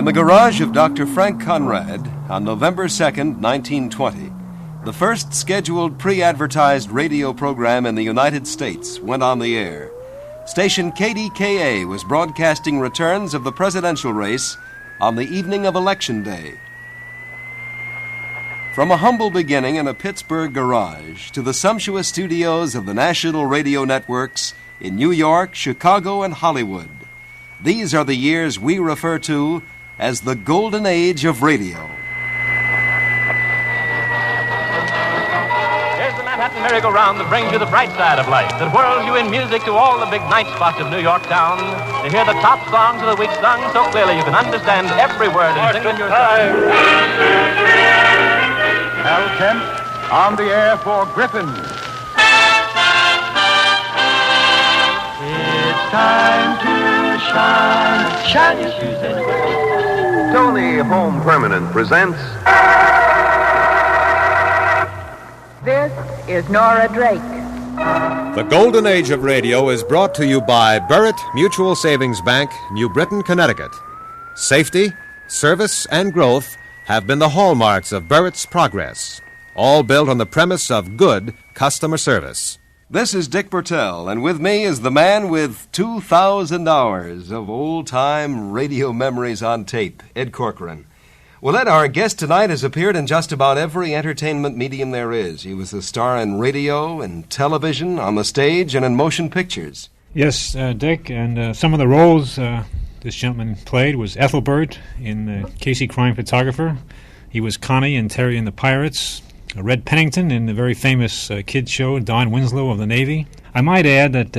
In the garage of Dr. Frank Conrad, on November 2nd, 1920, the first scheduled pre-advertised radio program in the United States went on the air. Station KDKA was broadcasting returns of the presidential race on the evening of Election Day. From a humble beginning in a Pittsburgh garage to the sumptuous studios of the national radio networks in New York, Chicago, and Hollywood, these are the years we refer to as the golden age of radio. Here's the Manhattan merry-go-round that brings you the bright side of life, that whirls you in music to all the big night spots of New York town, to hear the top songs of the week sung so clearly you can understand every word and sing it yourself. Al Kemp on the air for Griffin. It's time to shine. Shine your shoes in. Tony Home Permanent presents... This is Nora Drake. The Golden Age of Radio is brought to you by Burritt Mutual Savings Bank, New Britain, Connecticut. Safety, service, and growth have been the hallmarks of Burritt's progress, all built on the premise of good customer service. This is Dick Bertel, and with me is the man with 2,000 hours of old-time radio memories on tape, Ed Corcoran. Well, Ed, our guest tonight has appeared in just about every entertainment medium there is. He was a star in radio, in television, on the stage, and in motion pictures. Yes, Dick, and some of the roles this gentleman played was Ethelbert in Casey Crime Photographer. He was Connie in Terry and the Pirates. Red Pennington in the very famous kids show, Don Winslow of the Navy. I might add that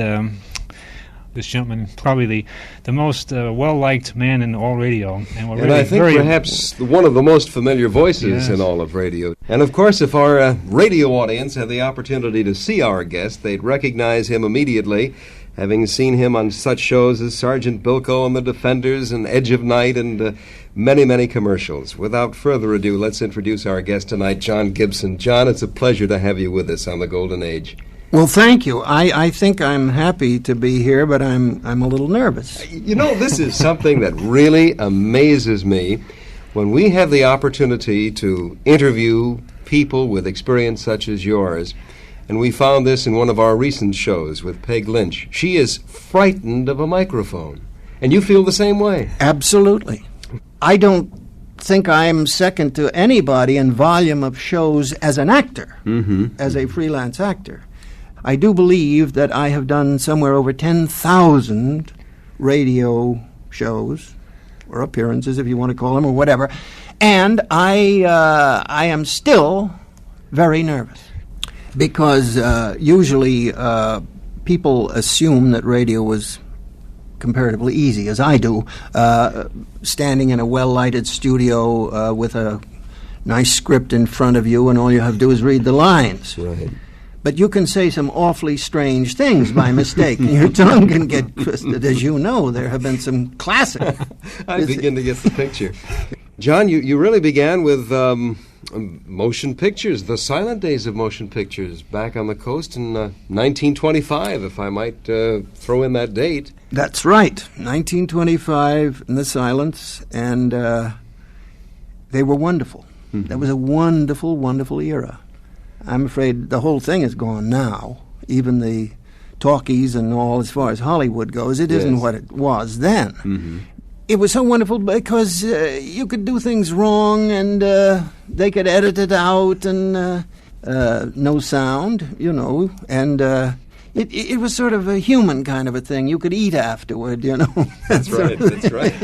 this gentleman probably the most well-liked man in all radio. And really I think perhaps one of the most familiar voices in all of radio. And of course, if our radio audience had the opportunity to see our guest, they'd recognize him immediately, having seen him on such shows as Sergeant Bilko and the Defenders and Edge of Night and many, many commercials. Without further ado, let's introduce our guest tonight, John Gibson. John, it's a pleasure to have you with us on the Golden Age. Well, thank you. I think I'm happy to be here, but I'm a little nervous. You know, this is something that really amazes me. When we have the opportunity to interview people with experience such as yours, and we found this in one of our recent shows with Peg Lynch. She is frightened of a microphone. And you feel the same way? Absolutely. I don't think I'm second to anybody in volume of shows as an actor, as a freelance actor. I do believe that I have done somewhere over 10,000 radio shows, or appearances, if you want to call them, or whatever. And I am still very nervous. Because usually people assume that radio was comparatively easy, as I do, standing in a well-lighted studio with a nice script in front of you, and all you have to do is read the lines. Right. But you can say some awfully strange things by mistake, and your tongue can get twisted. As you know, there have been some classic. I begin to get the picture. John, you really began with motion pictures, the silent days of motion pictures, back on the coast in 1925, if I might throw in that date. That's right, 1925 in the silence, and they were wonderful. Mm-hmm. That was a wonderful, wonderful era. I'm afraid the whole thing is gone now, even the talkies and all as far as Hollywood goes. It isn't what it was then. Mm-hmm. It was so wonderful because you could do things wrong and they could edit it out and no sound, you know, and it was sort of a human kind of a thing. You could eat afterward, you know. That's right, that's right.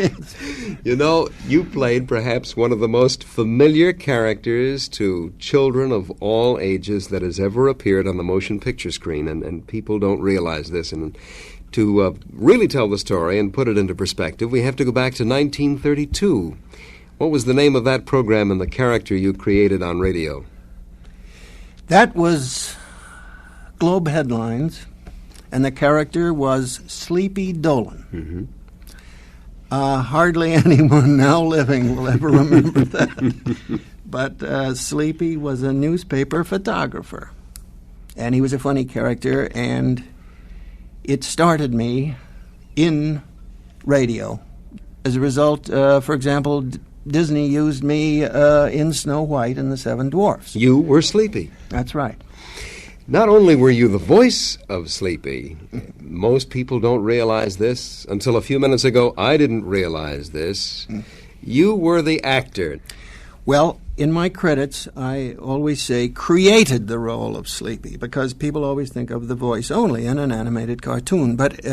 You know, you played perhaps one of the most familiar characters to children of all ages that has ever appeared on the motion picture screen, and people don't realize this. And to really tell the story and put it into perspective, we have to go back to 1932. What was the name of that program and the character you created on radio? That was Globe Headlines, and the character was Sleepy Dolan. Mm-hmm. Hardly anyone now living will ever remember that. But Sleepy was a newspaper photographer, and he was a funny character, and it started me in radio, As a result, for example, Disney used me in Snow White and the Seven Dwarfs. You were Sleepy. That's right. Not only were you the voice of Sleepy, most people don't realize this. Until a few minutes ago, I didn't realize this. You were the actor. Well, in my credits, I always say created the role of Sleepy, because people always think of the voice only in an animated cartoon. But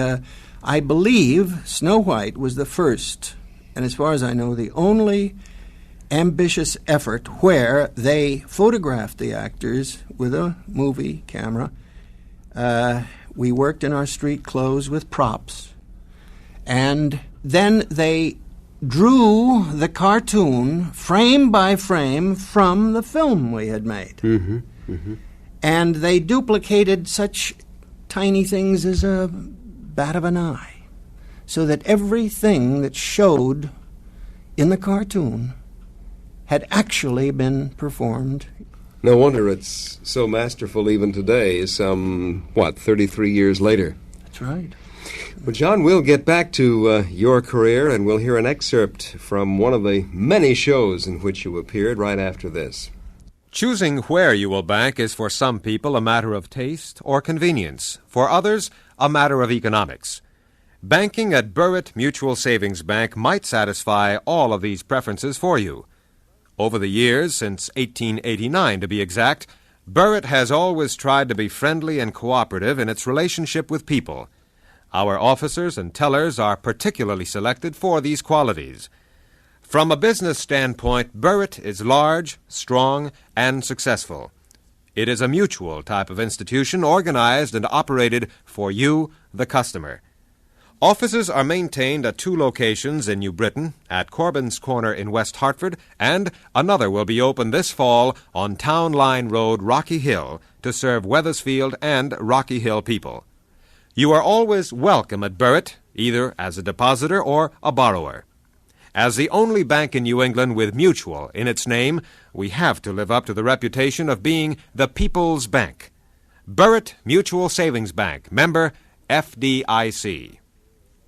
I believe Snow White was the first, and as far as I know, the only ambitious effort where they photographed the actors with a movie camera. We worked in our street clothes with props, and then they drew the cartoon frame by frame from the film we had made. Mm-hmm. Mm-hmm. And they duplicated such tiny things as a bat of an eye, so that everything that showed in the cartoon had actually been performed. No wonder it's so masterful even today, some, 33 years later. That's right. Well, John, we'll get back to your career, and we'll hear an excerpt from one of the many shows in which you appeared right after this. Choosing where you will bank is for some people a matter of taste or convenience. For others, a matter of economics. Banking at Burritt Mutual Savings Bank might satisfy all of these preferences for you. Over the years, since 1889 to be exact, Burritt has always tried to be friendly and cooperative in its relationship with people. Our officers and tellers are particularly selected for these qualities. From a business standpoint, Burritt is large, strong, and successful. It is a mutual type of institution organized and operated for you, the customer. Offices are maintained at 2 locations in New Britain, at Corbin's Corner in West Hartford, and another will be open this fall on Town Line Road, Rocky Hill, to serve Weathersfield and Rocky Hill people. You are always welcome at Burritt, either as a depositor or a borrower. As the only bank in New England with Mutual in its name, we have to live up to the reputation of being the People's Bank. Burritt Mutual Savings Bank, member FDIC.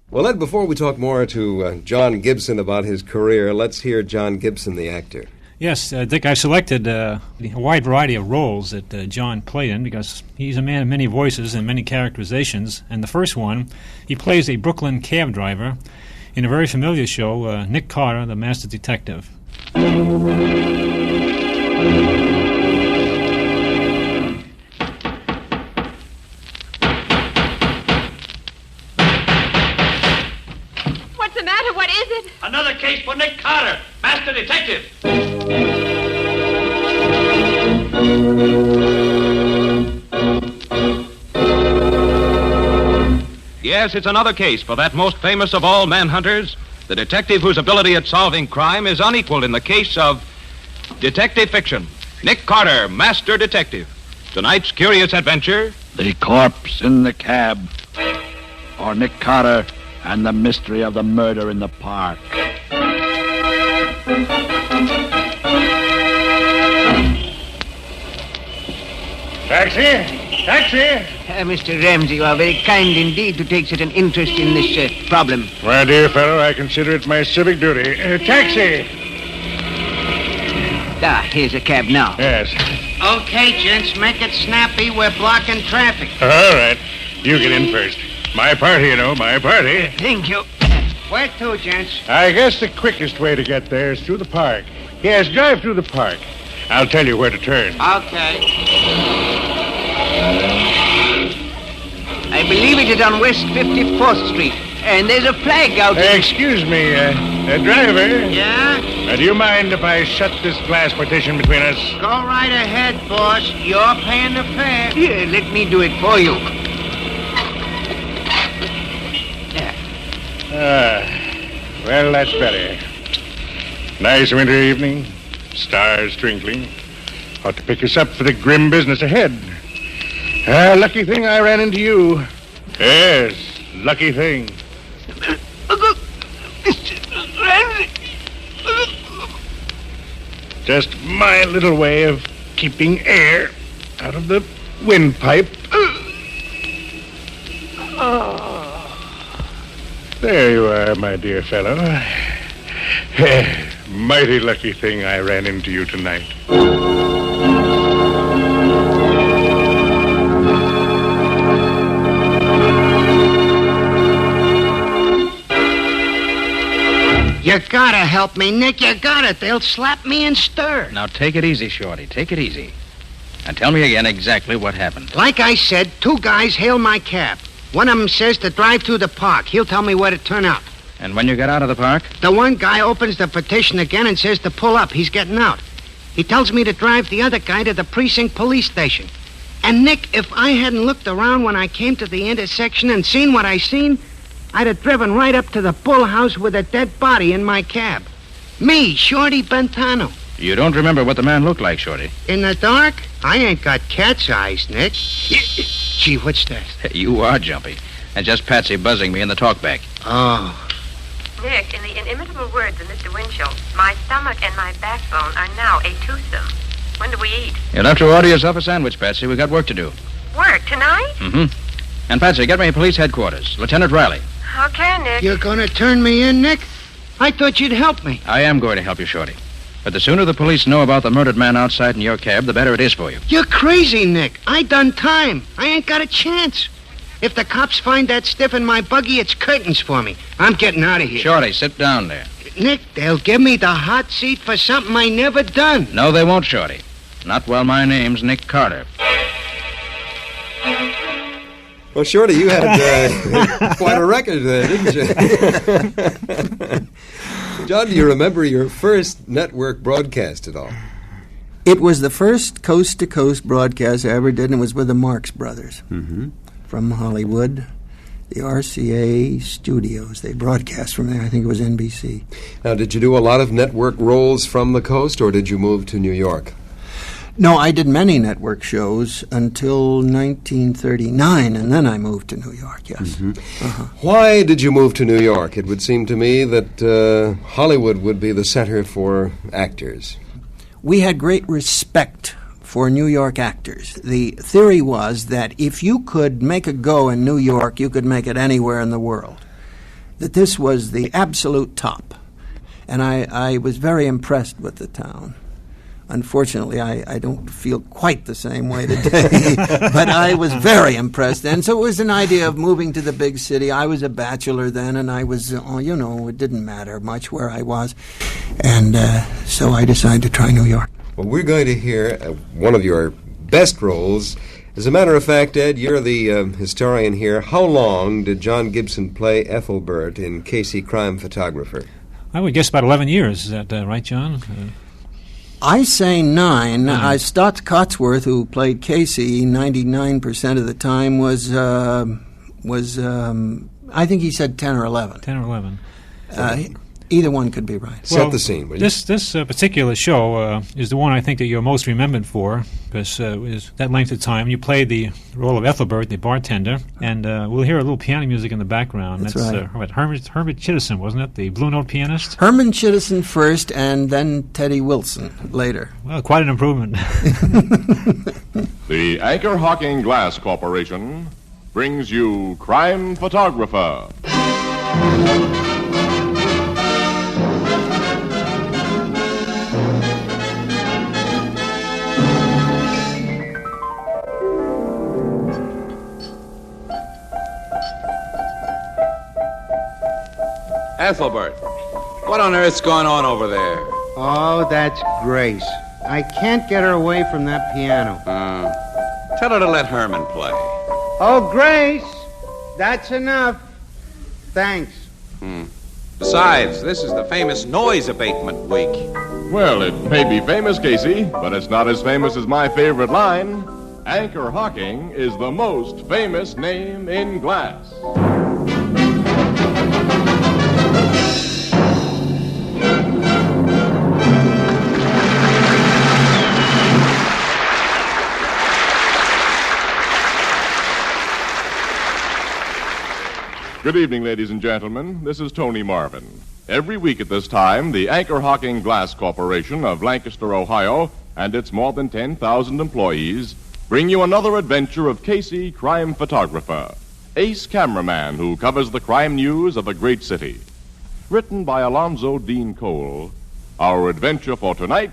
Well, Ed, before we talk more to John Gibson about his career, let's hear John Gibson, the actor. Yes, Dick, I selected a wide variety of roles that John played in because he's a man of many voices and many characterizations. And the first one, he plays a Brooklyn cab driver in a very familiar show, Nick Carter, the Master Detective. Another case for Nick Carter, Master Detective. Yes, it's another case for that most famous of all manhunters, the detective whose ability at solving crime is unequaled in the case of detective fiction. Nick Carter, Master Detective. Tonight's curious adventure: The Corpse in the Cab, or Nick Carter and the Mystery of the Murder in the Park. Taxi! Taxi! Mr. Ramsey, you are very kind indeed to take such an interest in this problem. My dear fellow, I consider it my civic duty. Taxi! Here's a cab now. Yes. Okay, gents, make it snappy. We're blocking traffic. All right. You get in first. My party, you know, my party. Thank you. Where to, gents? I guess the quickest way to get there is through the park. Yes, drive through the park. I'll tell you where to turn. Okay. I believe it is on West 54th Street. And there's a flag out there. Excuse me, driver. Yeah? Do you mind if I shut this glass partition between us? Go right ahead, boss. You're paying the fare. Here, let me do it for you. Well, that's better. Nice winter evening, stars twinkling. Ought to pick us up for the grim business ahead. Lucky thing I ran into you. Yes, lucky thing. Just my little way of keeping air out of the windpipe. There you are, my dear fellow. Mighty lucky thing I ran into you tonight. You gotta help me, Nick. You gotta. They'll slap me and stir. Now, take it easy, Shorty. Take it easy. And tell me again exactly what happened. Like I said, two guys hailed my cab. One of them says to drive through the park. He'll tell me where to turn out. And when you got out of the park? The one guy opens the petition again and says to pull up. He's getting out. He tells me to drive the other guy to the precinct police station. And, Nick, if I hadn't looked around when I came to the intersection and seen what I seen, I'd have driven right up to the bull house with a dead body in my cab. Me, Shorty Bentano. You don't remember what the man looked like, Shorty? In the dark? I ain't got cat's eyes, Nick. Gee, what's that? You are jumpy. And just Patsy buzzing me in the talkback. Oh. Nick, in the inimitable words of Mr. Winchell, my stomach and my backbone are now a twosome. When do we eat? You'll have to order yourself a sandwich, Patsy. We got work to do. Work tonight? Mm-hmm. And, Patsy, get me police headquarters. Lieutenant Riley. Okay, Nick. You're gonna turn me in, Nick? I thought you'd help me. I am going to help you, Shorty. But the sooner the police know about the murdered man outside in your cab, the better it is for you. You're crazy, Nick. I done time. I ain't got a chance. If the cops find that stiff in my buggy, it's curtains for me. I'm getting out of here. Shorty, sit down there. Nick, they'll give me the hot seat for something I never done. No, they won't, Shorty. Not while my name's Nick Carter. Well, Shorty, you had quite a record there, didn't you? John, do you remember your first network broadcast at all? It was the first coast-to-coast broadcast I ever did, and it was with the Marx Brothers from Hollywood, the RCA studios. They broadcast from there. I think it was NBC. Now, did you do a lot of network roles from the coast, or did you move to New York? No, I did many network shows until 1939, and then I moved to New York, yes. Why did you move to New York? It would seem to me that Hollywood would be the center for actors. We had great respect for New York actors. The theory was that if you could make a go in New York, you could make it anywhere in the world. That this was the absolute top. And I was very impressed with the town. Unfortunately, I don't feel quite the same way today, but I was very impressed then. So it was an idea of moving to the big city. I was a bachelor then, and I was, it didn't matter much where I was. And so I decided to try New York. Well, we're going to hear one of your best roles. As a matter of fact, Ed, you're the historian here. How long did John Gibson play Ethelbert in Casey Crime Photographer? I would guess about 11 years. Is that right, John? I say 9. Stott Cotsworth, who played Casey 99% of the time, was I think he said 10 or 11. 10 or 11. Either one could be right. Set the scene, will you? This particular show is the one I think that you're most remembered for, because it was that length of time. You played the role of Ethelbert, the bartender, and we'll hear a little piano music in the background. That's right. Herman Chittison, wasn't it? The Blue Note pianist? Herman Chittison first, and then Teddy Wilson later. Well, quite an improvement. The Anchor-Hocking Glass Corporation brings you Crime Photographer. Ethelbert, what on earth's going on over there? Oh, that's Grace. I can't get her away from that piano. Tell her to let Herman play. Oh, Grace, that's enough. Thanks. Besides, this is the famous noise abatement week. Well, it may be famous, Casey, but it's not as famous as my favorite line. Anchor-Hocking is the most famous name in glass. Good evening, ladies and gentlemen. This is Tony Marvin. Every week at this time, the Anchor-Hocking Glass Corporation of Lancaster, Ohio, and its more than 10,000 employees bring you another adventure of Casey, Crime Photographer. ace cameraman who covers the crime news of a great city. Written by Alonzo Dean Cole, our adventure for tonight,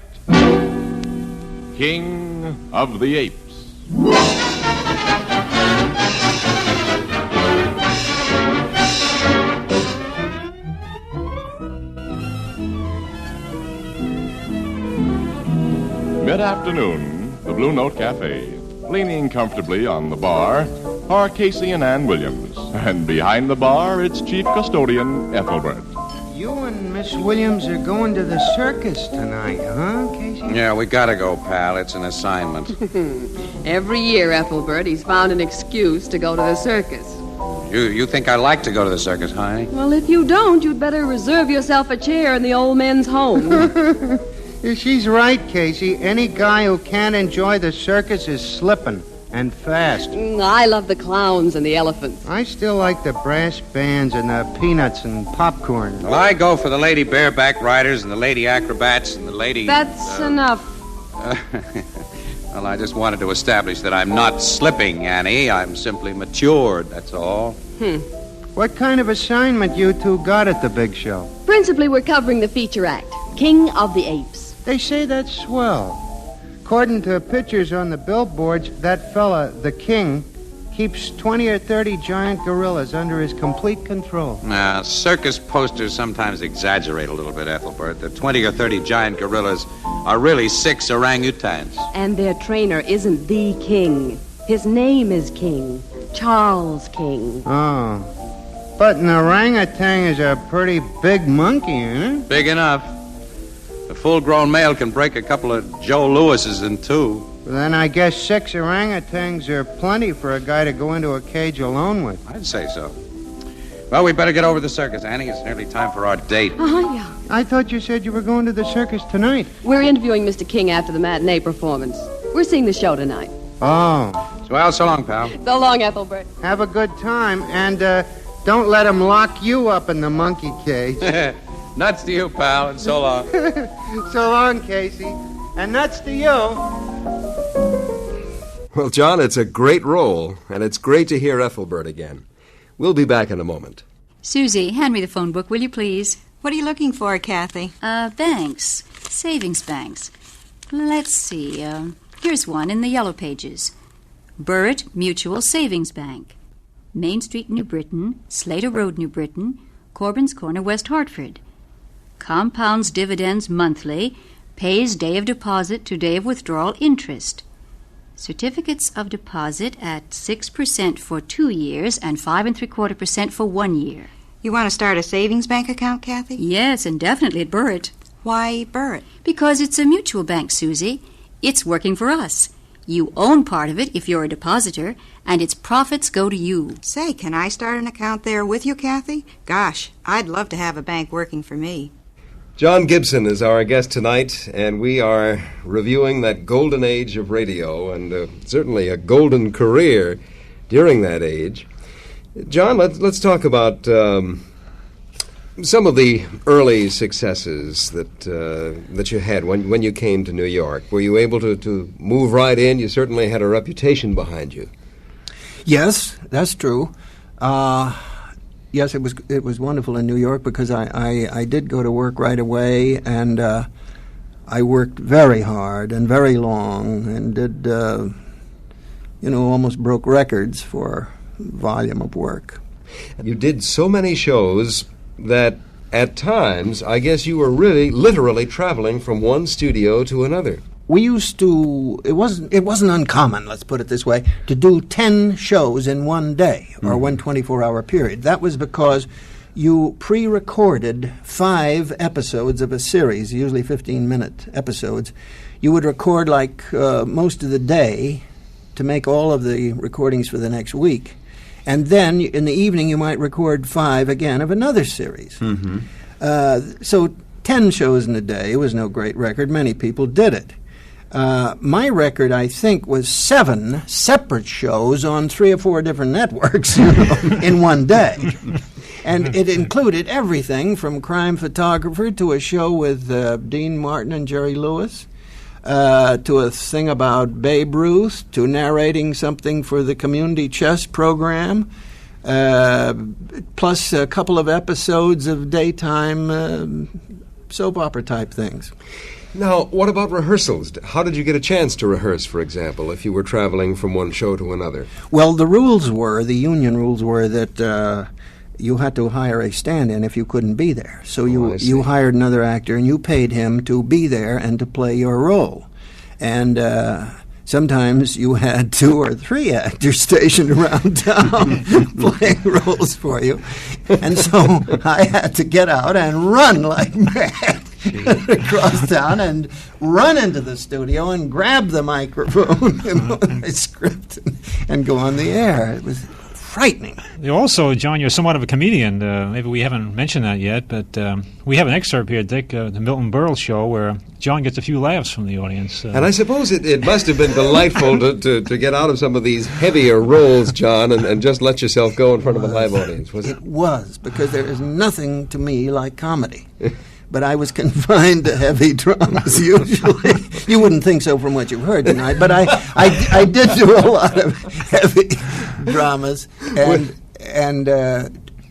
King of the Apes. Mid-afternoon, the Blue Note Cafe. Leaning comfortably on the bar are Casey and Ann Williams. And behind the bar, it's Chief Custodian Ethelbert. You and Miss Williams are going to the circus tonight, huh, Casey? Yeah, we gotta go, pal. It's an assignment. Every year, Ethelbert, he's found an excuse to go to the circus. You think I like to go to the circus, honey? Well, if you don't, you'd better reserve yourself a chair in the old men's home. She's right, Casey. Any guy who can't enjoy the circus is slipping, and fast. I love the clowns and the elephants. I still like the brass bands and the peanuts and popcorn. Well, I go for the lady bareback riders and the lady acrobats and the lady... That's enough. Well, I just wanted to establish that I'm not slipping, Annie. I'm simply matured, that's all. What kind of assignment you two got at the big show? Principally, we're covering the feature act, King of the Apes. They say that's swell. According to pictures on the billboards, that fella, the king, keeps 20 or 30 giant gorillas under his complete control. Now, circus posters sometimes exaggerate a little bit, Ethelbert. The 20 or 30 giant gorillas are really 6 orangutans. And their trainer isn't the king. His name is King. Charles King. Oh. But an orangutan is a pretty big monkey, isn't it? Big enough. A full-grown male can break a couple of Joe Lewises in two. Well, then I guess 6 orangutans are plenty for a guy to go into a cage alone with. I'd say so. Well, we better get over to the circus, Annie. It's nearly time for our date. Yeah. I thought you said you were going to the circus tonight. We're interviewing Mr. King after the matinee performance. We're seeing the show tonight. Oh. Well, so long, pal. So long, Ethelbert. Have a good time, and don't let him lock you up in the monkey cage. Nuts to you, pal, and so long. So long, Casey. And nuts to you. Well, John, it's a great role, and it's great to hear Ethelbert again. We'll be back in a moment. Susie, hand me the phone book, will you please? What are you looking for, Kathy? Banks. Savings banks. Let's see. Here's one in the yellow pages. Burritt Mutual Savings Bank. Main Street, New Britain. Slater Road, New Britain. Corbin's Corner, West Hartford. Compounds dividends monthly. Pays day of deposit to day of withdrawal interest. Certificates of deposit at 6% for 2 years and 5 3/4% for 1 year. You want to start a savings bank account, Kathy? Yes, and definitely at Burritt. Why Burritt? Because it's a mutual bank, Susie. It's working for us. You own part of it if you're a depositor, and its profits go to you. Say, can I start an account there with you, Kathy? Gosh, I'd love to have a bank working for me. John Gibson is our guest tonight, and we are reviewing that golden age of radio, and certainly a golden career during that age. John, let's talk about some of the early successes that you had when you came to New York. Were you able to move right in? You certainly had a reputation behind you. Yes, that's true. Yes, it was wonderful in New York because I did go to work right away, and I worked very hard and very long, and did almost broke records for volume of work. You did so many shows that at times I guess you were really literally traveling from one studio to another. We used to, it wasn't uncommon, let's put it this way, to do 10 shows in one day, or one 24-hour period. That was because you pre-recorded 5 episodes of a series, usually 15-minute episodes. You would record most of the day to make all of the recordings for the next week. And then in the evening you might record 5 again of another series. So 10 shows in a day. It was no great record. Many people did it. My record, I think, was 7 separate shows on 3 or 4 different networks in one day. And it included everything from Crime Photographer to a show with Dean Martin and Jerry Lewis, to a thing about Babe Ruth, to narrating something for the community chess program, plus a couple of episodes of daytime soap opera type things. Now, what about rehearsals? How did you get a chance to rehearse, for example, if you were traveling from one show to another? Well, the union rules were that you had to hire a stand-in if you couldn't be there. So you hired another actor, and you paid him to be there and to play your role. And sometimes you had 2 or 3 actors stationed around town playing roles for you. And so I had to get out and run like mad across town and run into the studio and grab the microphone and my script and go on the air. It was frightening. Also, John, you're somewhat of a comedian. Maybe we haven't mentioned that yet, but we have an excerpt here, Dick, the Milton Berle show, where John gets a few laughs from the audience. And I suppose it must have been delightful to get out of some of these heavier roles, John, and just let yourself go in front of a live audience, was it? It was, because there is nothing to me like comedy. But I was confined to heavy dramas usually. You wouldn't think so from what you've heard tonight, but I did do a lot of heavy dramas, and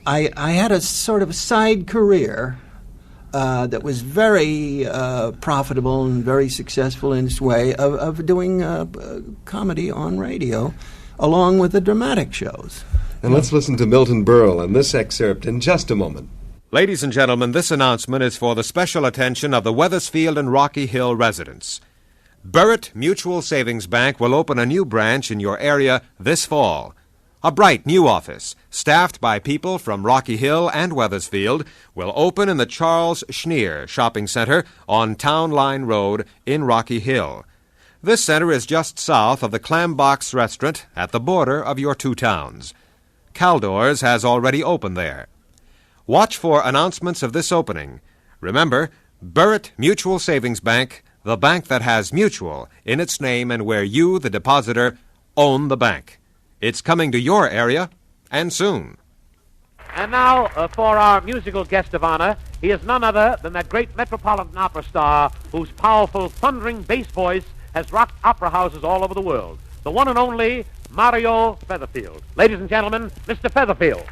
I had a sort of side career that was very profitable and very successful in its way of doing comedy on radio, along with the dramatic shows. And let's listen to Milton Berle in this excerpt in just a moment. Ladies and gentlemen, this announcement is for the special attention of the Weathersfield and Rocky Hill residents. Burritt Mutual Savings Bank will open a new branch in your area this fall. A bright new office, staffed by people from Rocky Hill and Weathersfield, will open in the Charles Schneer Shopping Center on Town Line Road in Rocky Hill. This center is just south of the Clambox restaurant at the border of your 2 towns. Caldor's has already opened there. Watch for announcements of this opening. Remember, Burritt Mutual Savings Bank, the bank that has mutual in its name and where you, the depositor, own the bank. It's coming to your area, and soon. And now, for our musical guest of honor, he is none other than that great Metropolitan Opera star whose powerful, thundering bass voice has rocked opera houses all over the world. The one and only Mario Featherfield. Ladies and gentlemen, Mr. Featherfield.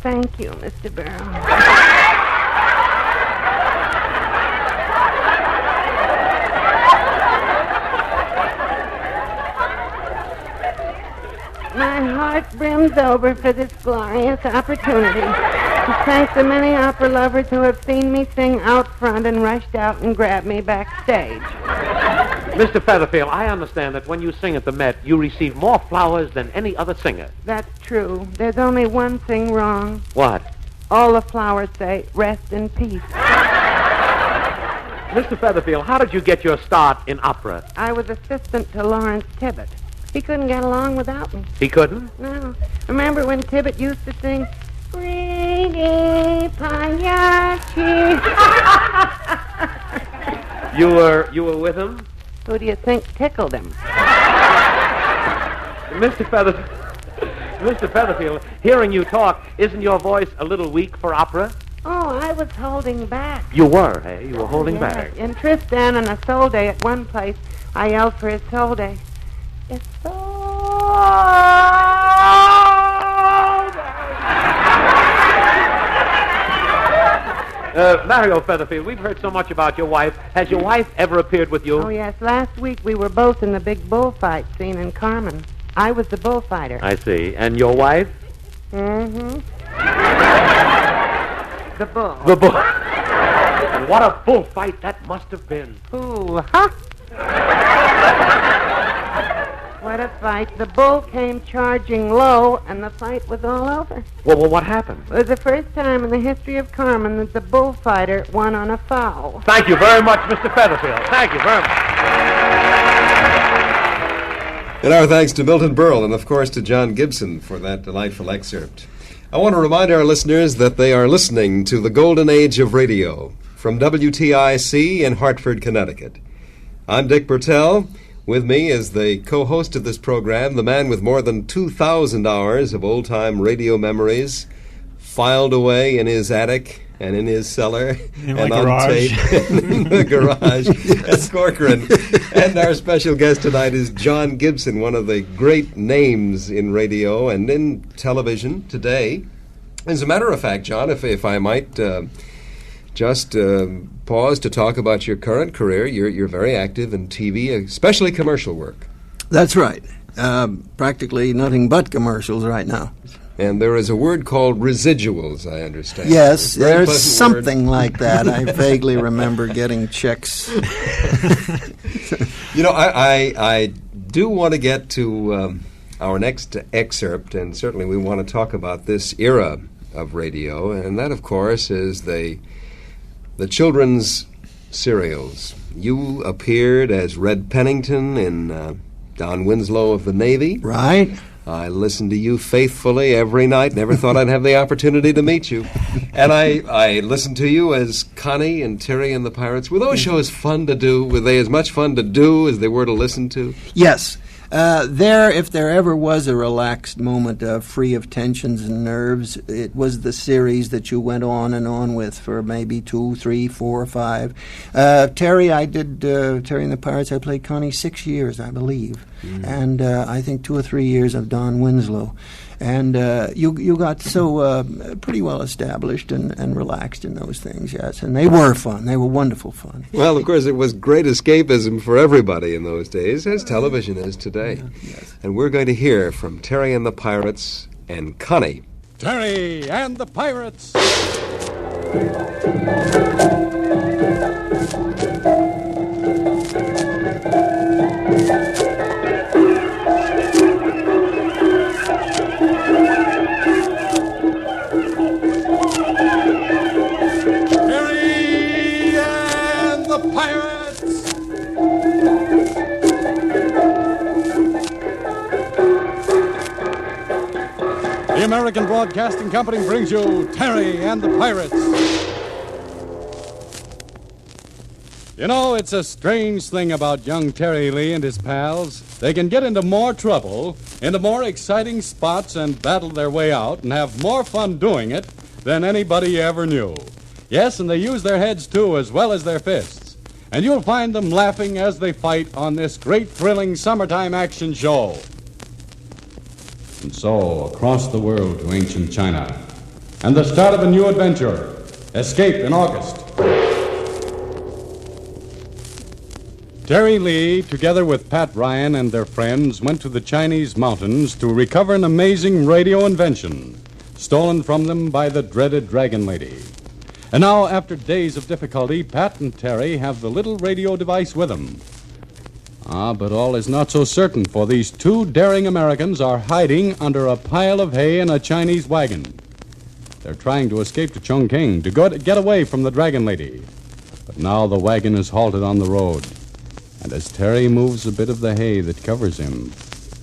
Thank you, Mr. Berle. My heart brims over for this glorious opportunity to thank the many opera lovers who have seen me sing out front and rushed out and grabbed me backstage. Mr. Featherfield, I understand that when you sing at the Met, you receive more flowers than any other singer. That's true. There's only one thing wrong. What? All the flowers say, rest in peace. Mr. Featherfield, how did you get your start in opera? I was assistant to Lawrence Tibbett. He couldn't get along without me. He couldn't? No. Remember when Tibbett used to sing, Pretty Pagliacci? You were with him? Who do you think tickled him? Mr. Featherfield, hearing you talk, isn't your voice a little weak for opera? Oh, I was holding back. You were, hey? You were holding back. In Tristan and Isolde at one place, I yelled for Isolde. Mario Featherfield, we've heard so much about your wife. Has your wife ever appeared with you? Oh, yes. Last week we were both in the big bullfight scene in Carmen. I was the bullfighter. I see. And your wife? Mm-hmm. The bull. The bull. And what a bullfight that must have been. Ooh, huh? What a fight. The bull came charging low, and the fight was all over. Well, what happened? It was the first time in the history of Carmen that the bullfighter won on a foul. Thank you very much, Mr. Featherfield. Thank you very much. And our thanks to Milton Berle and, of course, to John Gibson for that delightful excerpt. I want to remind our listeners that they are listening to the Golden Age of Radio from WTIC in Hartford, Connecticut. I'm Dick Bertell. With me is the co-host of this program, the man with more than 2,000 hours of old-time radio memories filed away in his attic and in his cellar, In and my on garage. tape, in the garage at Corcoran. And our special guest tonight is John Gibson, one of the great names in radio and in television today. As a matter of fact, John, if I might just pause to talk about your current career, you're very active in TV, especially commercial work. That's right. Practically nothing but commercials right now. And there is a word called residuals, I understand. Yes, It's a very there's pleasant something word. like that. I vaguely remember getting checks. You know, I do want to get to our next excerpt, and certainly we want to talk about this era of radio, and that, of course, is the children's serials. You appeared as Red Pennington in Don Winslow of the Navy. Right. I listened to you faithfully every night. Never thought I'd have the opportunity to meet you. And I listened to you as Connie and Terry and the Pirates. Were those shows fun to do? Were they as much fun to do as they were to listen to? Yes. If there ever was a relaxed moment free of tensions and nerves, it was the series that you went on and on with for maybe 2, 3, 4, 5. Terry and the Pirates, I played Connie 6 years, I believe. And I think 2 or 3 years of Don Winslow. And you got so pretty well established and relaxed in those things, yes. And they were fun. They were wonderful fun. Well, of course, it was great escapism for everybody in those days, as television is today. Yes. And we're going to hear from Terry and the Pirates and Connie. Terry and the Pirates. The American Broadcasting Company brings you Terry and the Pirates. You know, it's a strange thing about young Terry Lee and his pals. They can get into more trouble, into more exciting spots, and battle their way out and have more fun doing it than anybody ever knew. Yes, and they use their heads, too, as well as their fists. And you'll find them laughing as they fight on this great, thrilling summertime action show. And so, across the world to ancient China, and the start of a new adventure, Escape in August. Terry Lee, together with Pat Ryan and their friends, went to the Chinese mountains to recover an amazing radio invention, stolen from them by the dreaded Dragon Lady. And now, after days of difficulty, Pat and Terry have the little radio device with them. But all is not so certain, for these two daring Americans are hiding under a pile of hay in a Chinese wagon. They're trying to escape to Chongqing to get away from the Dragon Lady. But now the wagon is halted on the road. And as Terry moves a bit of the hay that covers him,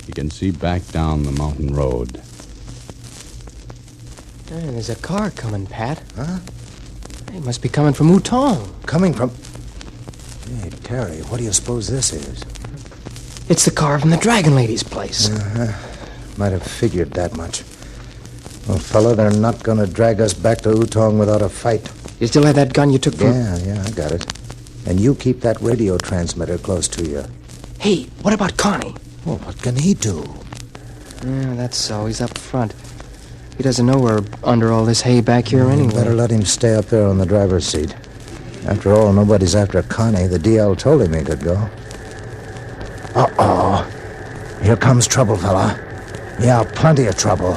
he can see back down the mountain road. There's a car coming, Pat. Huh? It must be coming from Wutong. Coming from... Hey, Terry, what do you suppose this is? It's the car from the Dragon Lady's place. Might have figured that much. Well, fella, they're not going to drag us back to Wutong without a fight. You still have that gun you took from... Yeah, I got it. And you keep that radio transmitter close to you. Hey, what about Connie? Well, what can he do? Yeah, that's so. He's up front. He doesn't know we're under all this hay back here anyway. Better let him stay up there on the driver's seat. After all, nobody's after Connie. The DL told him he could go. Uh-oh. Here comes trouble, fella. Yeah, plenty of trouble.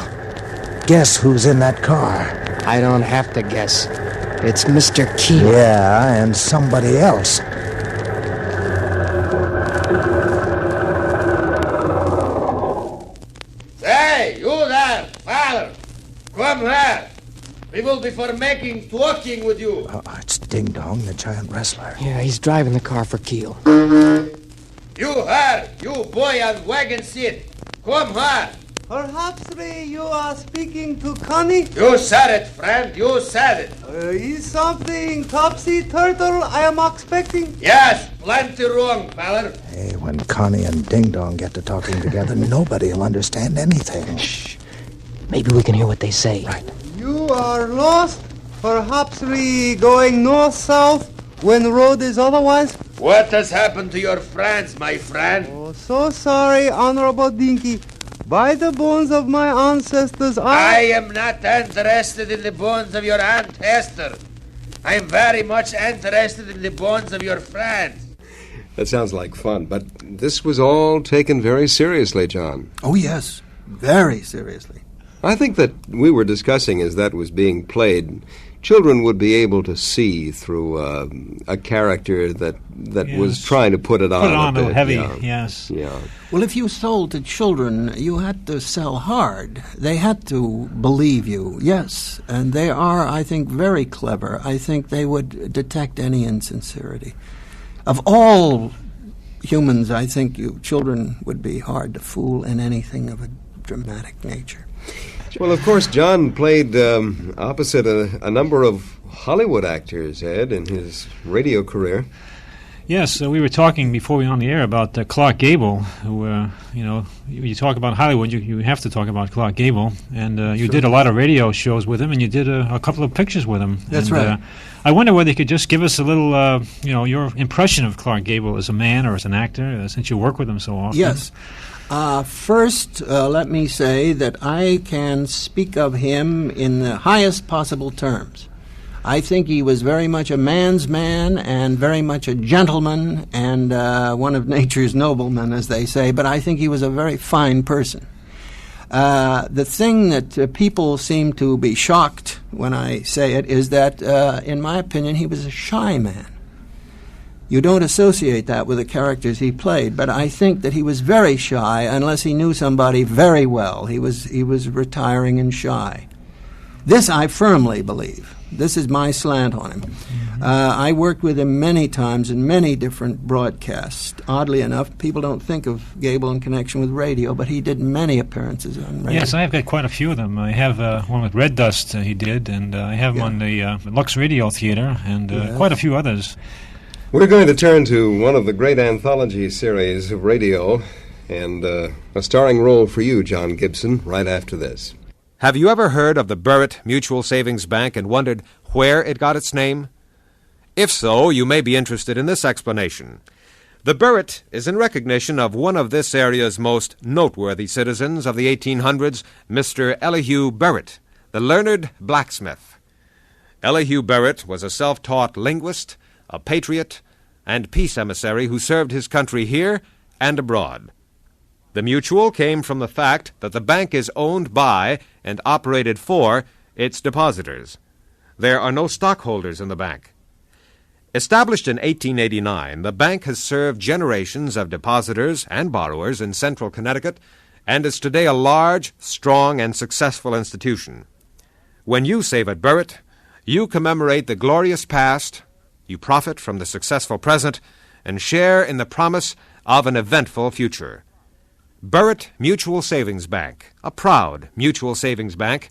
Guess who's in that car? I don't have to guess. It's Mr. Keel. Yeah, and somebody else. Hey, you there, father. Come here. We will be for making talking with you. It's Ding Dong, the giant wrestler. Yeah, he's driving the car for Keel. You here, you boy on wagon seat. Come here. Perhaps you are speaking to Connie? You said it, friend. You said it. Is something topsy-turtle I am expecting? Yes, plenty wrong, fella. Hey, when Connie and Ding Dong get to talking together, nobody will understand anything. Shh. Maybe we can hear what they say. Right. You are lost? Perhaps we going north-south when the road is otherwise? What has happened to your friends, my friend? Oh, so sorry, Honorable Dinky. By the bones of my ancestors, I am not interested in the bones of your Aunt Hester. I am very much interested in the bones of your friends. That sounds like fun, but this was all taken very seriously, John. Oh, yes, very seriously. I think that we were discussing as that was being played, children would be able to see through a character that Yes. was trying to put it on. Put it on a a bit, heavy, yeah. yes. Yeah. Well, if you sold to children, you had to sell hard. They had to believe you, yes. And they are, I think, very clever. I think they would detect any insincerity. Of all humans, I think children would be hard to fool in anything of a dramatic nature. Well, of course, John played opposite a number of Hollywood actors, Ed, in his radio career. Yes, we were talking before we went on the air about Clark Gable, who, you talk about Hollywood, you have to talk about Clark Gable. And you did a lot of radio shows with him, and you did a couple of pictures with him. That's and, right. I wonder whether you could just give us a little, your impression of Clark Gable as a man or as an actor, since you work with him so often. Yes. First, let me say that I can speak of him in the highest possible terms. I think he was very much a man's man and very much a gentleman and one of nature's noblemen, as they say, but I think he was a very fine person. The thing that people seem to be shocked when I say it is that, in my opinion, he was a shy man. You don't associate that with the characters he played, but I think that he was very shy unless he knew somebody very well. He was retiring and shy. This I firmly believe. This is my slant on him. Mm-hmm. I worked with him many times in many different broadcasts. Oddly enough, people don't think of Gable in connection with radio, but he did many appearances on radio. Yes, I've got quite a few of them. I have one with Red Dust he did, and I have him on the Lux Radio Theater, and quite a few others. We're going to turn to one of the great anthology series of radio, and a starring role for you, John Gibson, right after this. Have you ever heard of the Burritt Mutual Savings Bank and wondered where it got its name? If so, you may be interested in this explanation. The Burritt is in recognition of one of this area's most noteworthy citizens of the 1800s, Mr. Elihu Burritt, the learned blacksmith. Elihu Burritt was a self-taught linguist, a patriot, and peace emissary who served his country here and abroad. The mutual came from the fact that the bank is owned by and operated for its depositors. There are no stockholders in the bank. Established in 1889, the bank has served generations of depositors and borrowers in central Connecticut and is today a large, strong, and successful institution. When you save at Burritt, you commemorate the glorious past, you profit from the successful present, and share in the promise of an eventful future. Burritt Mutual Savings Bank, a proud mutual savings bank,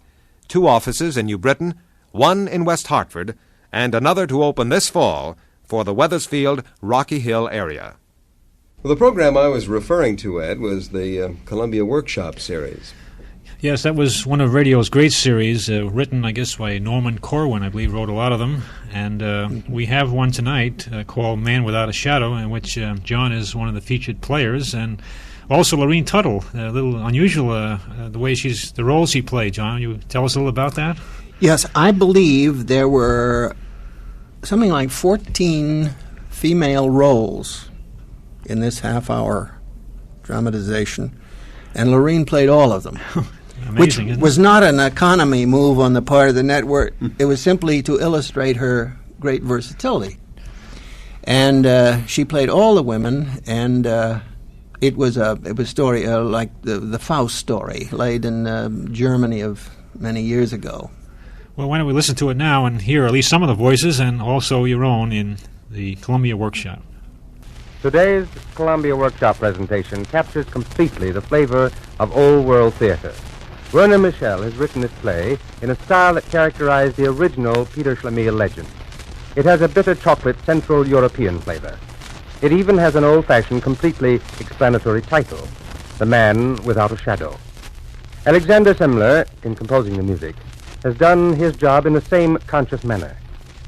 2 offices in New Britain, 1 in West Hartford, and another to open this fall for the Wethersfield, Rocky Hill area. Well, the program I was referring to, Ed, was the Columbia Workshop series. Yes, that was one of radio's great series, written, I guess, by Norman Corwin, I believe, wrote a lot of them. And we have one tonight called Man Without a Shadow, in which John is one of the featured players, and also Lorene Tuttle, a little unusual, the role she played. John, you tell us a little about that? Yes, I believe there were something like 14 female roles in this half-hour dramatization, and Lorene played all of them. Amazing, which was not an economy move on the part of the network. It was simply to illustrate her great versatility. And she played all the women, and it was a story like the Faust story, laid in Germany of many years ago. Well, why don't we listen to it now and hear at least some of the voices and also your own in the Columbia Workshop. Today's Columbia Workshop presentation captures completely the flavor of old world theater. Werner Michel has written this play in a style that characterized the original Peter Schlemiel legend. It has a bitter chocolate Central European flavor. It even has an old-fashioned, completely explanatory title, The Man Without a Shadow. Alexander Semler, in composing the music, has done his job in the same conscious manner,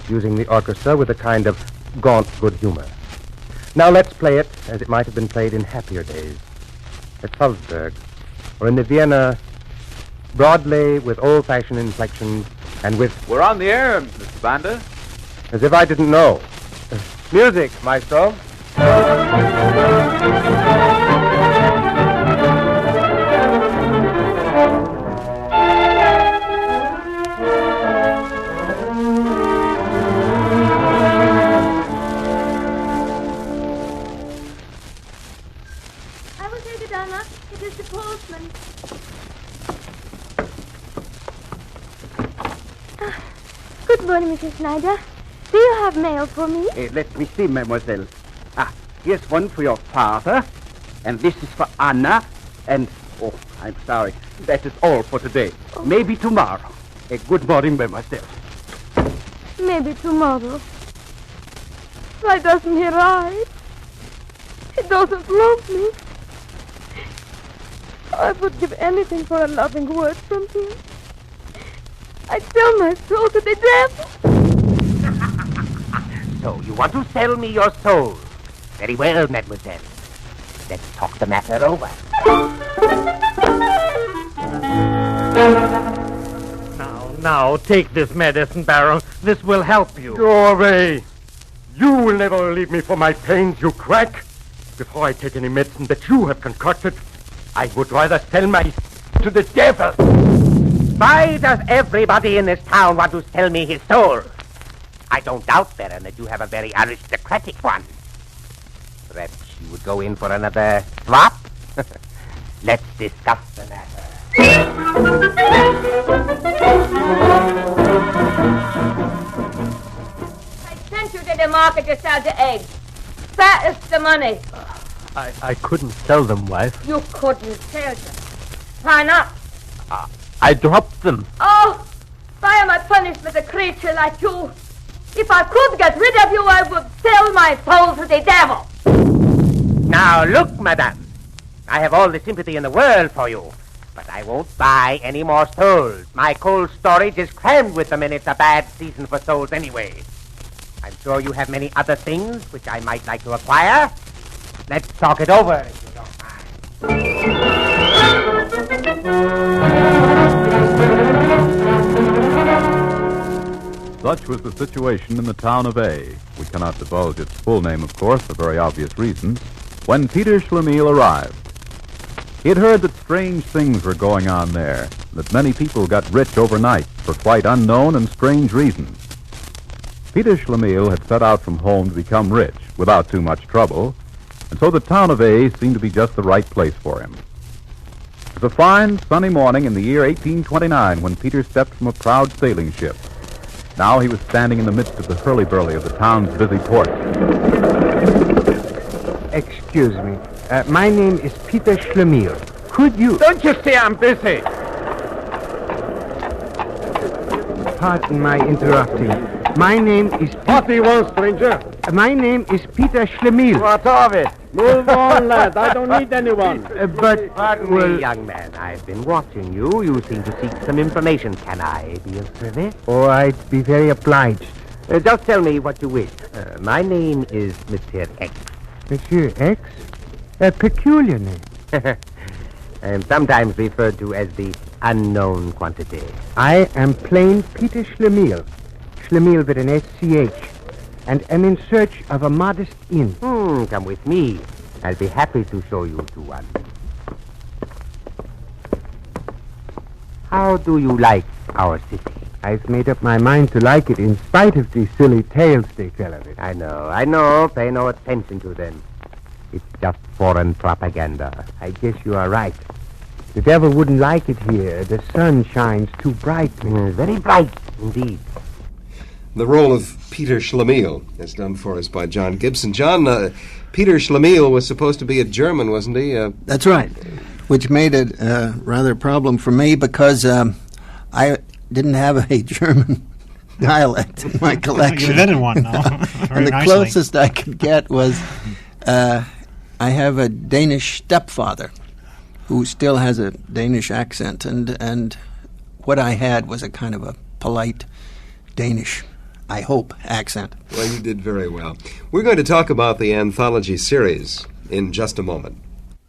using the orchestra with a kind of gaunt good humor. Now let's play it as it might have been played in happier days, at Salzburg, or in the Vienna broadly with old-fashioned inflections and with... We're on the air, Mr. Banda. As if I didn't know. Music, maestro. I will take it, Anna. It is the postman. Good morning, Mrs. Snyder. Do you have mail for me? Let me see, mademoiselle. Here's one for your father, and this is for Anna, and... Oh, I'm sorry. That is all for today. Oh. Maybe tomorrow. Good morning, mademoiselle. Maybe tomorrow. Why doesn't he write? He doesn't love me. I would give anything for a loving word from him. I'd sell my soul to the devil. So, you want to sell me your soul? Very well, mademoiselle. Let's talk the matter over. Now, take this medicine, Baron. This will help you. Go away. You will never relieve me for my pains, you crack. Before I take any medicine that you have concocted, I would rather sell my to the devil. Why does everybody in this town want to sell me his soul? I don't doubt, Baron, that you have a very aristocratic one. Perhaps you would go in for another swap? Let's discuss the matter. I sent you to the market to sell the eggs. That is the money. I couldn't sell them, wife. You couldn't sell them. Why not? I dropped them. Oh, why am I punished with a creature like you? If I could get rid of you, I would sell my soul to the devil. Now, look, madame. I have all the sympathy in the world for you, but I won't buy any more souls. My cold storage is crammed with them, and it's a bad season for souls anyway. I'm sure you have many other things which I might like to acquire. Let's talk it over, if you don't mind. Such was the situation in the town of A. We cannot divulge its full name, of course, for very obvious reasons, when Peter Schlemiel arrived. He had heard that strange things were going on there, that many people got rich overnight for quite unknown and strange reasons. Peter Schlemiel had set out from home to become rich without too much trouble, and so the town of A seemed to be just the right place for him. It was a fine, sunny morning in the year 1829 when Peter stepped from a proud sailing ship. Now he was standing in the midst of the hurly-burly of the town's busy port. Excuse me. My name is Peter Schlemiel. Could you... Don't you see I'm busy? Pardon my interrupting. My name is... What do you want, stranger? My name is Peter Schlemiel. What of it? Move on, lad. I don't need anyone. But... Pardon me, young man. I've been watching you. You seem to seek some information. Can I be of service? Oh, I'd be very obliged. Just tell me what you wish. My name is Monsieur X. Monsieur X? A peculiar name. I am sometimes referred to as the unknown quantity. I am plain Peter Schlemiel. Schlemiel with an S-C-H. And am in search of a modest inn. Come with me. I'll be happy to show you to one. How do you like our city? I've made up my mind to like it in spite of the silly tales they tell of it. I know. Pay no attention to them. It's just foreign propaganda. I guess you are right. The devil wouldn't like it here. The sun shines too brightly. Very bright, indeed. The role of Peter Schlemiel is done for us by John Gibson. John, Peter Schlemiel was supposed to be a German, wasn't he? That's right, which made it rather a problem for me because I didn't have a German dialect in my collection. You didn't one, no. And the closest I could get was I have a Danish stepfather who still has a Danish accent, and what I had was a kind of a polite Danish, I hope, accent. Well, you did very well. We're going to talk about the anthology series in just a moment.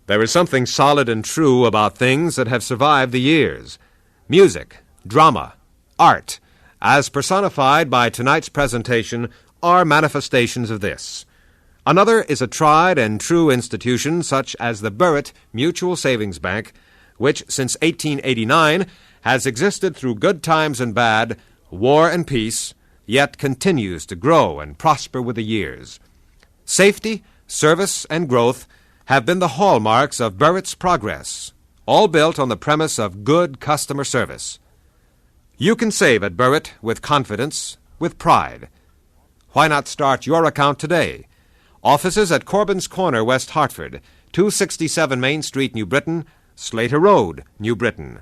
There is something solid and true about things that have survived the years. Music, drama, art, as personified by tonight's presentation, are manifestations of this. Another is a tried and true institution such as the Burritt Mutual Savings Bank, which since 1889 has existed through good times and bad, war and peace, yet continues to grow and prosper with the years. Safety, service, and growth have been the hallmarks of Burritt's progress, all built on the premise of good customer service. You can save at Burritt with confidence, with pride. Why not start your account today? Offices at Corbin's Corner, West Hartford, 267 Main Street, New Britain, Slater Road, New Britain.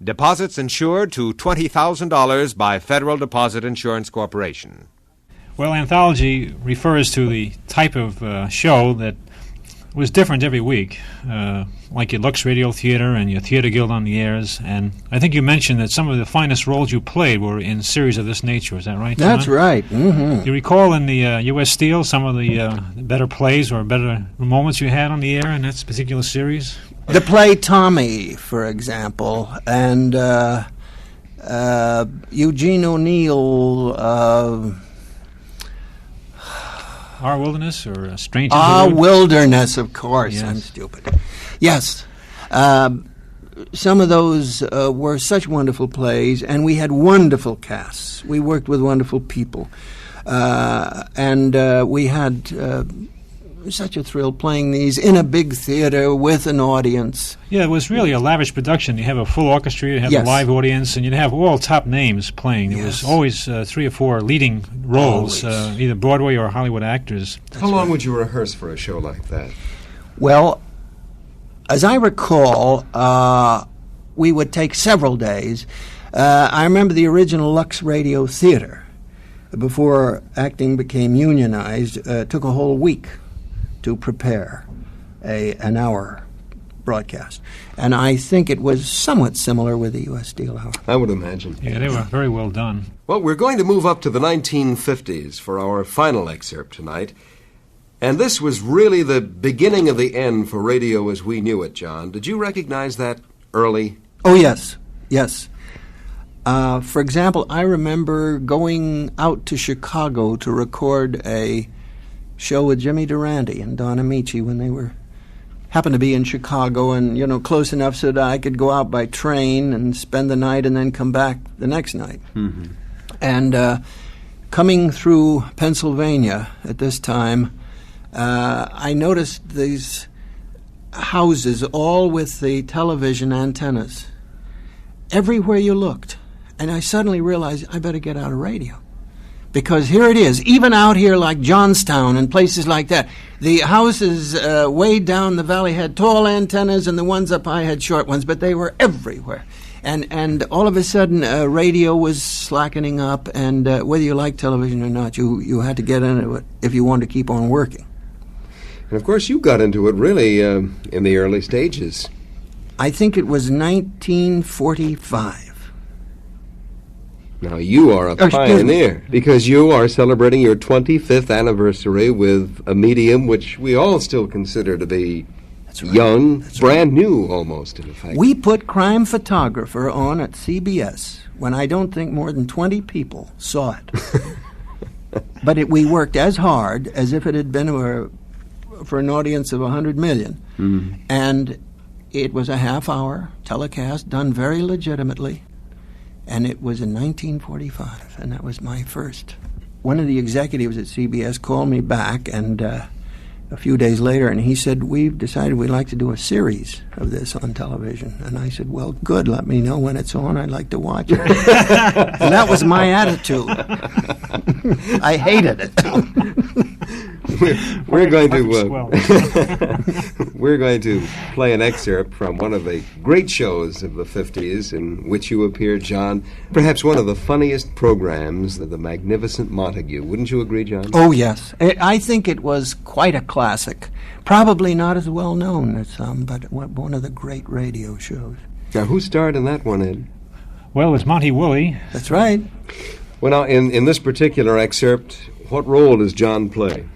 Deposits insured to $20,000 by Federal Deposit Insurance Corporation. Well, anthology refers to the type of show that was different every week, like your Lux Radio Theater and your Theater Guild on the Airs. And I think you mentioned that some of the finest roles you played were in series of this nature. Is that right, John? That's right. Mm-hmm. Do you recall in the U.S. Steel some of the better plays or better moments you had on the air in that particular series? The play Tommy, for example, and Eugene O'Neill... Our Wilderness or Strangers? Our Wilderness, of course. Yes. I'm stupid. Yes. Some of those were such wonderful plays, and we had wonderful casts. We worked with wonderful people. And we had such a thrill playing these in a big theater with an audience. Yeah, it was really a lavish production. You have a full orchestra, you have Yes. a live audience, and you'd have all top names playing. There was always 3 or 4 leading roles, either Broadway or Hollywood actors. How long would you rehearse for a show like that? Well, as I recall, we would take several days. I remember the original Lux Radio Theater, before acting became unionized, took a whole week to prepare an hour broadcast. And I think it was somewhat similar with the U.S. Steel Hour. I would imagine. Yeah, they were very well done. Well, we're going to move up to the 1950s for our final excerpt tonight. And this was really the beginning of the end for radio as we knew it, John. Did you recognize that early? Oh, yes. Yes. For example, I remember going out to Chicago to record a show with Jimmy Durante and Don Amici when they happened to be in Chicago and, close enough so that I could go out by train and spend the night and then come back the next night. Mm-hmm. And coming through Pennsylvania at this time, I noticed these houses all with the television antennas everywhere you looked. And I suddenly realized I better get out of radio. Because here it is, even out here like Johnstown and places like that, the houses way down the valley had tall antennas and the ones up high had short ones, but they were everywhere. And all of a sudden, radio was slackening up, and whether you liked television or not, you had to get into it if you wanted to keep on working. And of course, you got into it really in the early stages. I think it was 1945. Now, you are a pioneer because you are celebrating your 25th anniversary with a medium which we all still consider to be young, brand new almost, in effect. We put Crime Photographer on at CBS when I don't think more than 20 people saw it. But we worked as hard as if it had been for an audience of 100 million. Mm. And it was a half-hour telecast done very legitimately. And it was in 1945, and that was my first. One of the executives at CBS called me back, and a few days later, and he said, "We've decided we'd like to do a series of this on television." And I said, "Well, good, let me know when it's on. I'd like to watch it." And that was my attitude. I hated it. We're going to play an excerpt from one of the great shows of the 50s in which you appeared, John. Perhaps one of the funniest programs of the Magnificent Montague. Wouldn't you agree, John? Oh, yes. I think it was quite a classic. Probably not as well known as some, but one of the great radio shows. Now, who starred in that one, Ed? Well, it's Monty Woolley. That's right. Well, now, in this particular excerpt, what role does John play?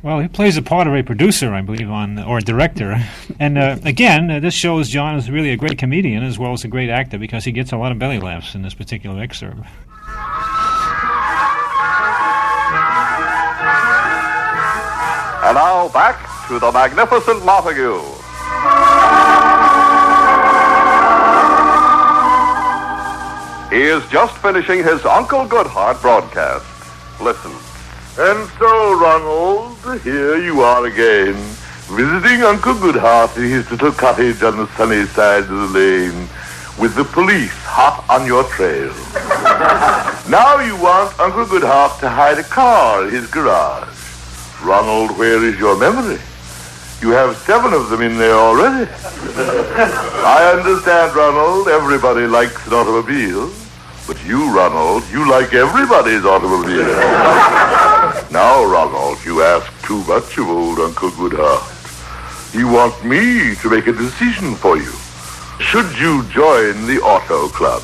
Well, he plays the part of a producer, I believe, or a director. And again, this shows John is really a great comedian as well as a great actor because he gets a lot of belly laughs in this particular excerpt. And now back to the magnificent Montague. He is just finishing his Uncle Goodhart broadcast. Listen. And so, Ronald, here you are again, visiting Uncle Goodhart in his little cottage on the sunny side of the lane, with the police hot on your trail. Now you want Uncle Goodhart to hide a car in his garage. Ronald, where is your memory? You have 7 of them in there already. I understand, Ronald, everybody likes an automobile. But you, Ronald, you like everybody's automobile. Now, Ronald, you ask too much of old Uncle Goodhart. You want me to make a decision for you. Should you join the auto club?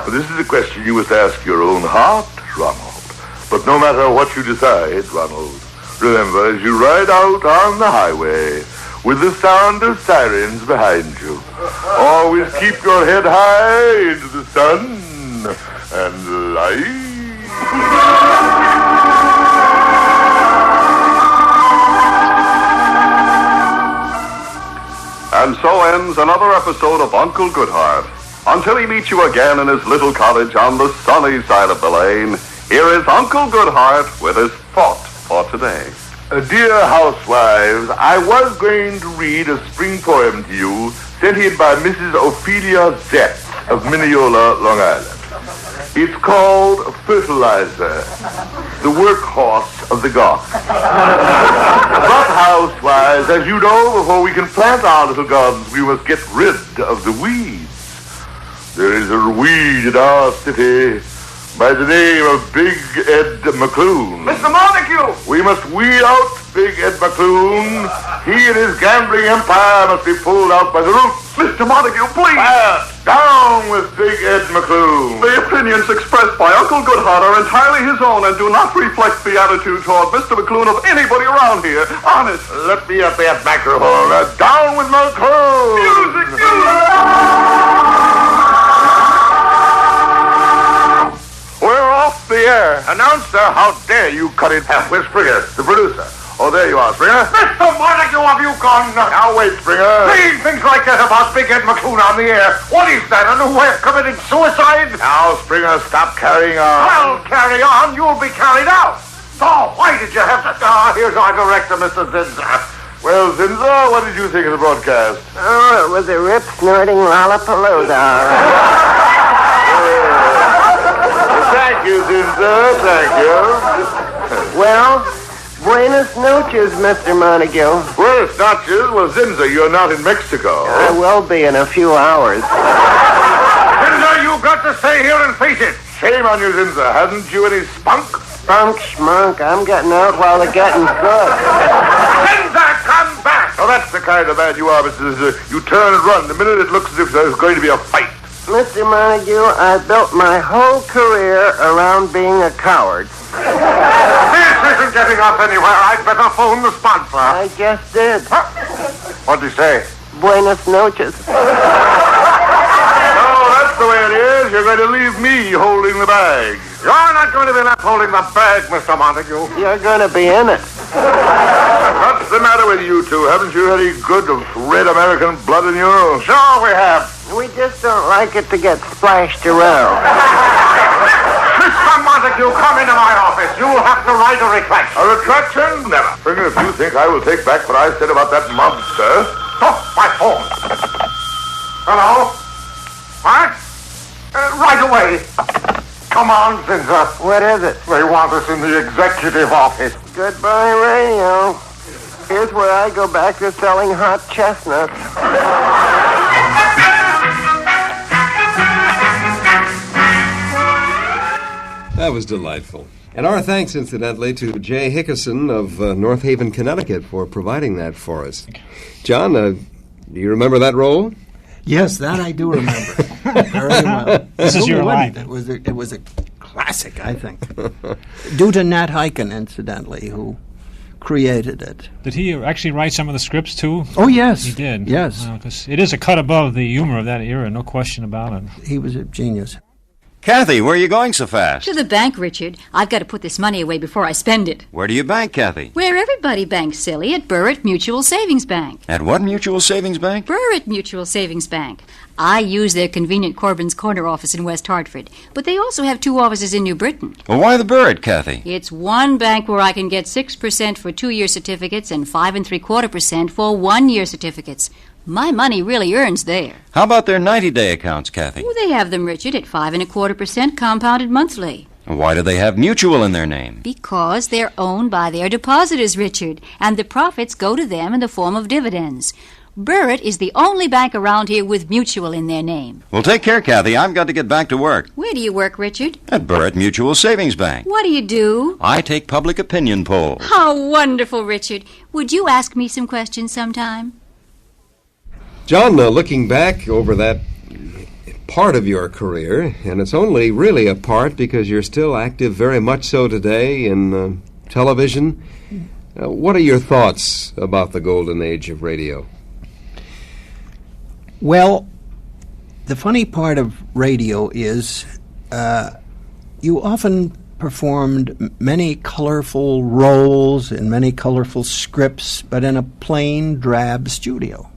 This is a question you must ask your own heart, Ronald. But no matter what you decide, Ronald, remember, as you ride out on the highway with the sound of sirens behind you, always keep your head high into the sun and light. And so ends another episode of Uncle Goodhart. Until he meets you again in his little cottage on the sunny side of the lane, here is Uncle Goodhart with his thought for today. Dear housewives, I was going to read a spring poem to you sent in by Mrs. Ophelia Zett of Mineola, Long Island. It's called Fertilizer, the workhorse of the Goths. But housewives, as you know, before we can plant our little gardens, we must get rid of the weeds. There is a weed in our city by the name of Big Ed McClune. Mr. Montague! We must weed out Big Ed McClune. He and his gambling empire must be pulled out by the roots. Mr. Montague, please! Down with Big Ed McClune. The opinions expressed by Uncle Goodhart are entirely his own and do not reflect the attitude toward Mr. McClune of anybody around here. Honest. Let me up that microphone. Down with McClune! Music! We're off the air. Announcer, how dare you cut it half? Where's Springer, the producer? Oh, there you are, Springer. Mr. Montague, have you gone nuts? Now wait, Springer. Saying things like that about Big Ed McClune on the air. What is that, a new way of committing suicide? Now, Springer, stop carrying on. Well, carry on. You'll be carried out. So, why did you have to... here's our director, Mr. Zinzer. Well, Zinzer, what did you think of the broadcast? Oh, it was a rip-snorting lollapalooza. Thank you, Zinzer. Thank you. Well, buenas noches, Mr. Montague. Buenas noches? Well, Zinzer, you're not in Mexico. I will be in a few hours. Zinzer, you've got to stay here and face it. Shame on you, Zinzer. Hasn't you any spunk? Spunk, schmunk. I'm getting out while the getting's good. Zinzer, come back! Oh, that's the kind of man you are, Mr. Zinzer. You turn and run the minute it looks as if there's going to be a fight. Mr. Montague, I built my whole career around being a coward. This isn't getting us anywhere. I'd better phone the sponsor. I just did. What'd he say? Buenas noches. No, that's the way it is. You're going to leave me holding the bag. You're not going to be left holding the bag, Mr. Montague. You're going to be in it. What's the matter with you two? Haven't you any good red American blood in you? Sure we have. We just don't like it to get splashed around. Mr. Montague, come into my office. You'll have to write a retraction. A retraction? Never. Springer, if you think I will take back what I said about that monster... Oh, my phone. Hello? What? Right away. Come on, Zinzer. What is it? They want us in the executive office. Goodbye, radio. Here's where I go back to selling hot chestnuts. That was delightful. And our thanks, incidentally, to Jay Hickison of North Haven, Connecticut, for providing that for us. John, do you remember that role? Yes, that I do remember very well. This is your life. It was a classic, I think. Due to Nat Hiken, incidentally, who created it. Did he actually write some of the scripts, too? Oh, yes. He did? Yes. 'Cause it is a cut above the humor of that era, no question about it. He was a genius. Kathy, where are you going so fast? To the bank, Richard. I've got to put this money away before I spend it. Where do you bank, Kathy? Where everybody banks, silly, at Burritt Mutual Savings Bank. At what Mutual Savings Bank? Burritt Mutual Savings Bank. I use their convenient Corbin's Corner office in West Hartford, but they also have 2 offices in New Britain. Well, why the Burritt, Kathy? It's one bank where I can get 6% for 2-year certificates and 5 3/4% for 1-year certificates. My money really earns there. How about their 90-day accounts, Kathy? Oh, they have them, Richard, at 5 1/4% compounded monthly. Why do they have Mutual in their name? Because they're owned by their depositors, Richard, and the profits go to them in the form of dividends. Burritt is the only bank around here with Mutual in their name. Well, take care, Kathy. I've got to get back to work. Where do you work, Richard? At Burritt Mutual Savings Bank. What do you do? I take public opinion polls. How wonderful, Richard. Would you ask me some questions sometime? John, looking back over that part of your career, and it's only really a part because you're still active very much so today in television, what are your thoughts about the golden age of radio? Well, the funny part of radio is you often performed many colorful roles in many colorful scripts, but in a plain, drab studio.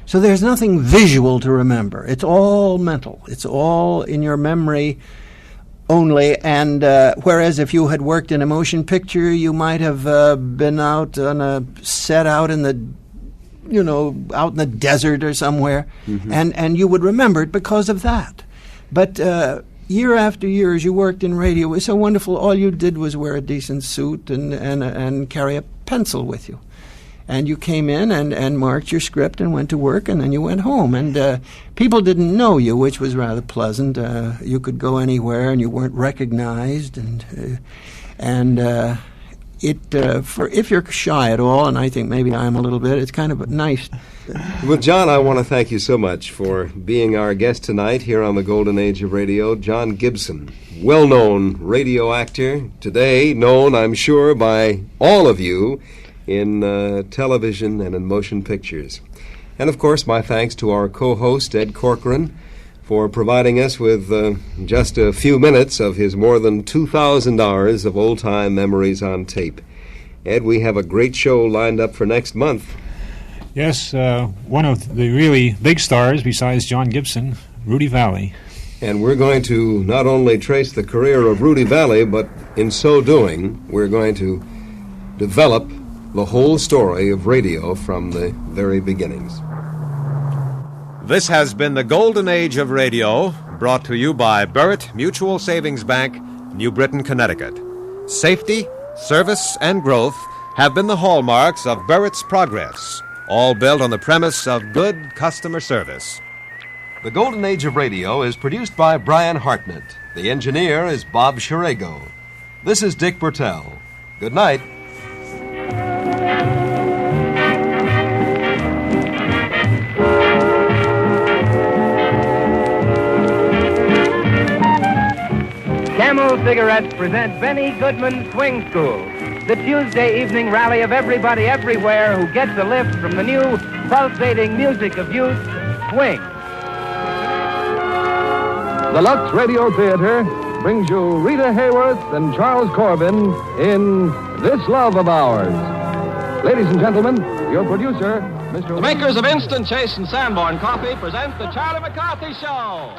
So there's nothing visual to remember. It's all mental. It's all in your memory only. And whereas if you had worked in a motion picture, you might have been out on a set out in the, out in the desert or somewhere, and you would remember it because of that. But year after year, as you worked in radio, it was so wonderful. All you did was wear a decent suit and carry a pencil with you. And you came in and marked your script and went to work, and then you went home. And people didn't know you, which was rather pleasant. You could go anywhere, and you weren't recognized. If you're shy at all, and I think maybe I am a little bit, it's kind of nice. Well, John, I want to thank you so much for being our guest tonight here on the Golden Age of Radio. John Gibson, well-known radio actor, today known, I'm sure, by all of you in television and in motion pictures. And, of course, my thanks to our co-host, Ed Corcoran, for providing us with just a few minutes of his more than 2,000 hours of old-time memories on tape. Ed, we have a great show lined up for next month. Yes, one of the really big stars besides John Gibson, Rudy Vallée. And we're going to not only trace the career of Rudy Vallée, but in so doing, we're going to develop the whole story of radio from the very beginnings. This has been the Golden Age of Radio, brought to you by Burritt Mutual Savings Bank, New Britain, Connecticut. Safety, service, and growth have been the hallmarks of Burritt's progress, all built on the premise of good customer service. The Golden Age of Radio is produced by Brian Hartnett. The engineer is Bob Shirego. This is Dick Bertel. Good night. Camel Cigarettes present Benny Goodman's Swing School, the Tuesday evening rally of everybody everywhere who gets a lift from the new pulsating music of youth, swing. The Lux Radio Theater brings you Rita Hayworth and Charles Corbin in This Love of Ours. Ladies and gentlemen, your producer, Mr. The makers of Instant Chase and Sanborn Coffee present the Charlie McCarthy Show.